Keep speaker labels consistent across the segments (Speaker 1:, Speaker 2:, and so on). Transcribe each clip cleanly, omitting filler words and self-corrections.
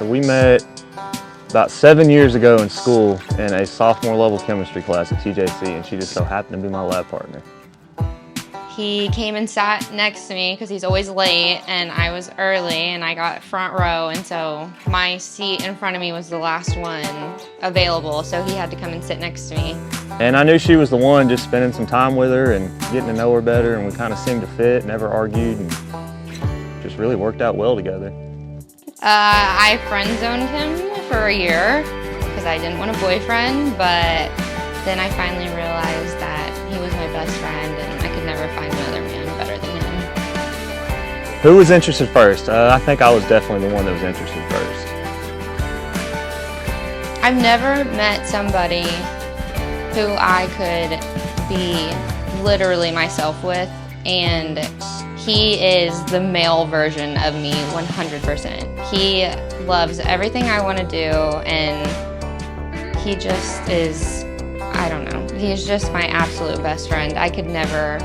Speaker 1: So we met about 7 years ago in school in a sophomore level chemistry class at TJC, and she just so happened to be my lab partner.
Speaker 2: He came and sat next to me because he's always late, and I was early and I got front row, and so my seat in front of me was the last one available, so he had to come and sit next to me.
Speaker 1: And I knew she was the one, just spending some time with her and getting to know her better, and we kind of seemed to fit, never argued, and just really worked out well together.
Speaker 2: I friend-zoned him for a year because I didn't want a boyfriend, but then I finally realized that he was my best friend and I could never find another man better than him.
Speaker 1: Who was interested first? I think I was definitely the one that was interested first.
Speaker 2: I've never met somebody who I could be literally myself with, and he is the male version of me 100%. He loves everything I want to do, and he just is, I don't know, he's just my absolute best friend. I could never.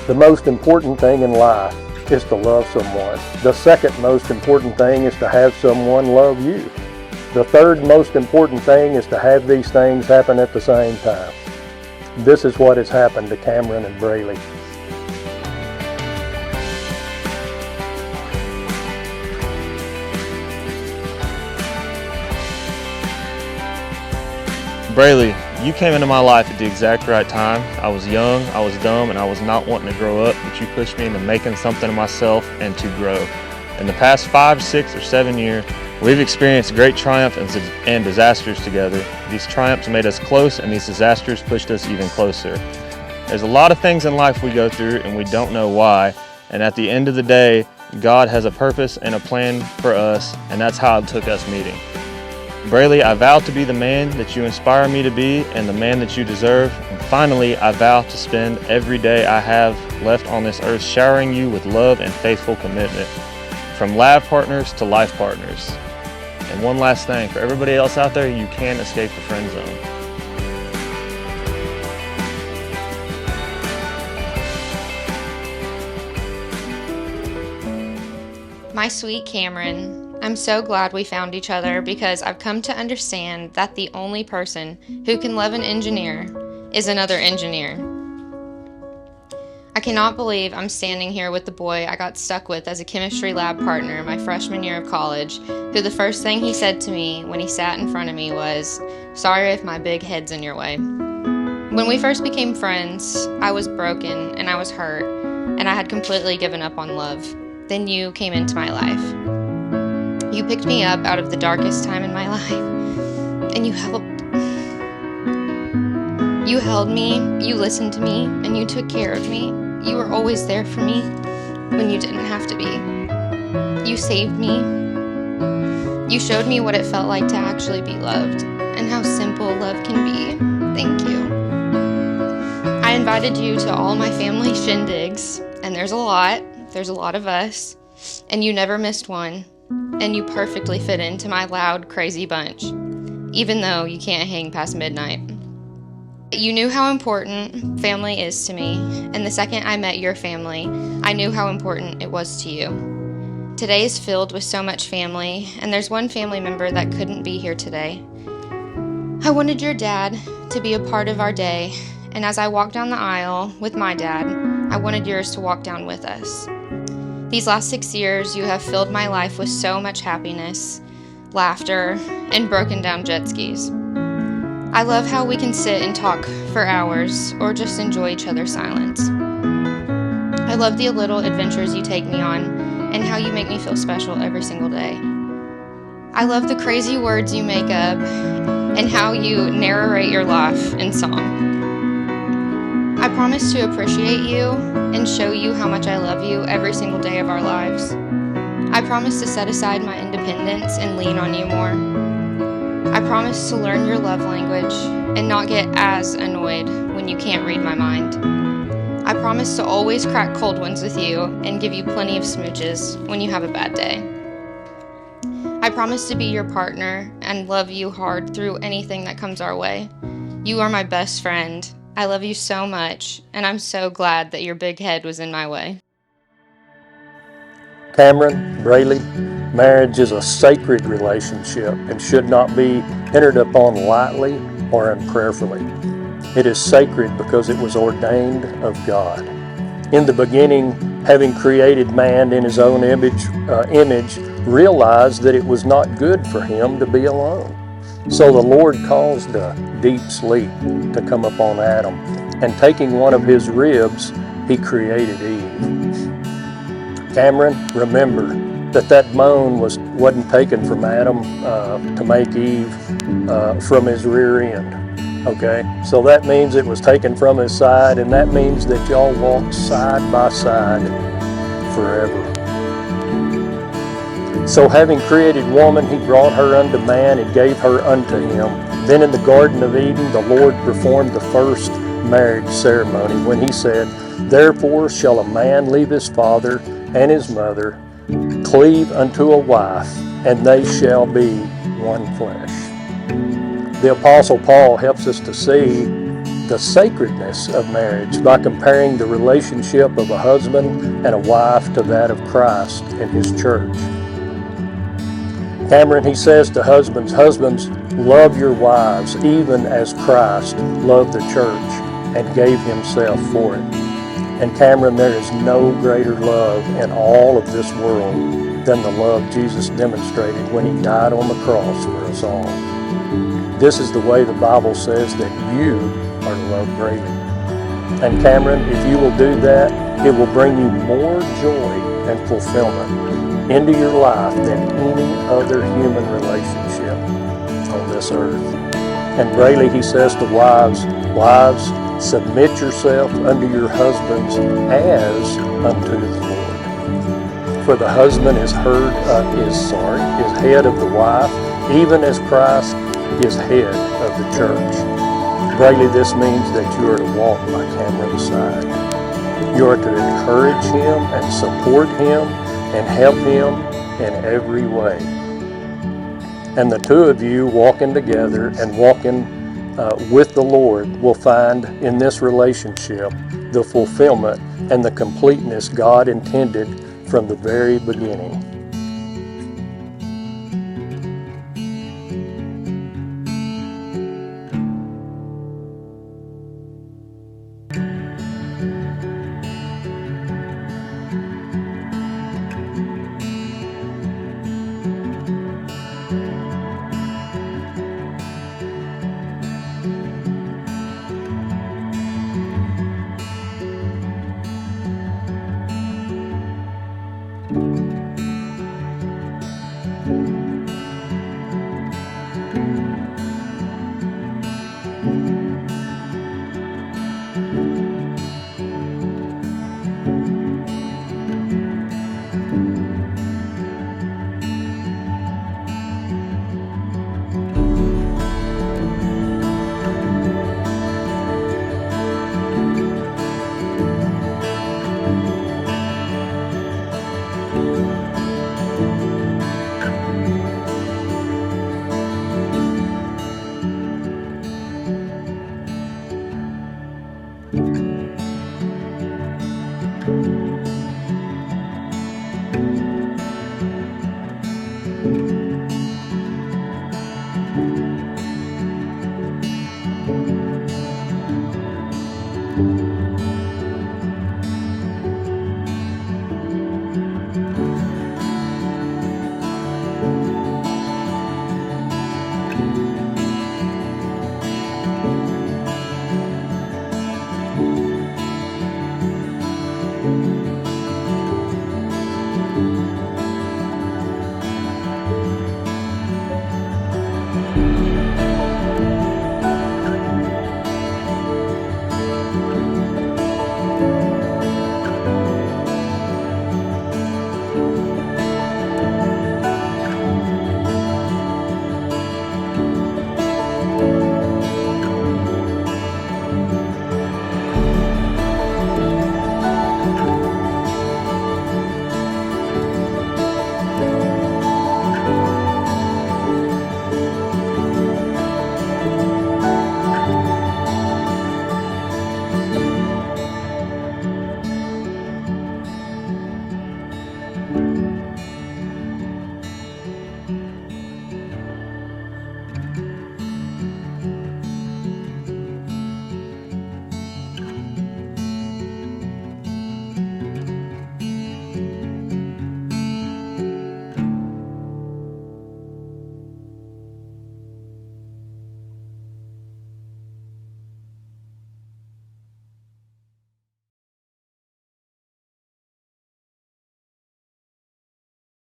Speaker 3: The most important thing in life is to love someone. The second most important thing is to have someone love you. The third most important thing is to have these things happen at the same time. This is what has happened to Cameron and Brayleigh.
Speaker 1: Brayleigh, you came into my life at the exact right time. I was young, I was dumb, and I was not wanting to grow up, but you pushed me into making something of myself and to grow. In the past 5, 6, or 7 years, we've experienced great triumph and disasters together. These triumphs made us close, and these disasters pushed us even closer. There's a lot of things in life we go through, and we don't know why, and at the end of the day, God has a purpose and a plan for us, and that's how it took us meeting. Brayleigh, I vow to be the man that you inspire me to be and the man that you deserve. And finally, I vow to spend every day I have left on this earth showering you with love and faithful commitment, from lab partners to life partners. And one last thing, for everybody else out there, you can't escape the friend zone.
Speaker 2: My sweet Cameron, I'm so glad we found each other because I've come to understand that the only person who can love an engineer is another engineer. I cannot believe I'm standing here with the boy I got stuck with as a chemistry lab partner my freshman year of college, who the first thing he said to me when he sat in front of me was, "Sorry if my big head's in your way." When we first became friends, I was broken and I was hurt, and I had completely given up on love. Then you came into my life. You picked me up out of the darkest time in my life, and you helped. You held me, you listened to me, and you took care of me. You were always there for me when you didn't have to be. You saved me. You showed me what it felt like to actually be loved, and how simple love can be. Thank you. I invited you to all my family shindigs, and there's a lot of us, and you never missed one. And you perfectly fit into my loud, crazy bunch, even though you can't hang past midnight. You knew how important family is to me, and the second I met your family, I knew how important it was to you. Today is filled with so much family, and there's one family member that couldn't be here today. I wanted your dad to be a part of our day, and as I walked down the aisle with my dad, I wanted yours to walk down with us. These last 6 years, you have filled my life with so much happiness, laughter, and broken down jet skis. I love how we can sit and talk for hours or just enjoy each other's silence. I love the little adventures you take me on and how you make me feel special every single day. I love the crazy words you make up and how you narrate your life in song. I promise to appreciate you and show you how much I love you every single day of our lives. I promise to set aside my independence and lean on you more. I promise to learn your love language and not get as annoyed when you can't read my mind. I promise to always crack cold ones with you and give you plenty of smooches when you have a bad day. I promise to be your partner and love you hard through anything that comes our way. You are my best friend, I love you so much, and I'm so glad that your big head was in my way.
Speaker 3: Cameron, Brayleigh, marriage is a sacred relationship and should not be entered upon lightly or unprayerfully. It is sacred because it was ordained of God. In the beginning, having created man in his own image, realized that it was not good for him to be alone. So the Lord caused a deep sleep to come upon Adam, and taking one of his ribs, he created Eve. Cameron, remember that bone wasn't taken from Adam to make Eve from his rear end. Okay, so that means it was taken from his side, and that means that y'all walk side by side forever. So having created woman, he brought her unto man and gave her unto him. Then in the Garden of Eden, the Lord performed the first marriage ceremony when he said, "Therefore shall a man leave his father and his mother, cleave unto a wife, and they shall be one flesh." The Apostle Paul helps us to see the sacredness of marriage by comparing the relationship of a husband and a wife to that of Christ and his church. Cameron, he says to husbands, "Husbands, love your wives, even as Christ loved the church and gave himself for it." And Cameron, there is no greater love in all of this world than the love Jesus demonstrated when he died on the cross for us all. This is the way the Bible says that you are to love Brayleigh. And Cameron, if you will do that, it will bring you more joy and fulfillment into your life than any other human relationship on this earth. And Brayleigh, he says to wives, "Wives, submit yourself unto your husbands as unto the Lord. For the husband is head of the wife, even as Christ is head of the church." Brayleigh, this means that you are to walk by Cameron's side. You are to encourage him and support him and help him in every way. And the two of you walking together and walking with the Lord will find in this relationship the fulfillment and the completeness God intended from the very beginning.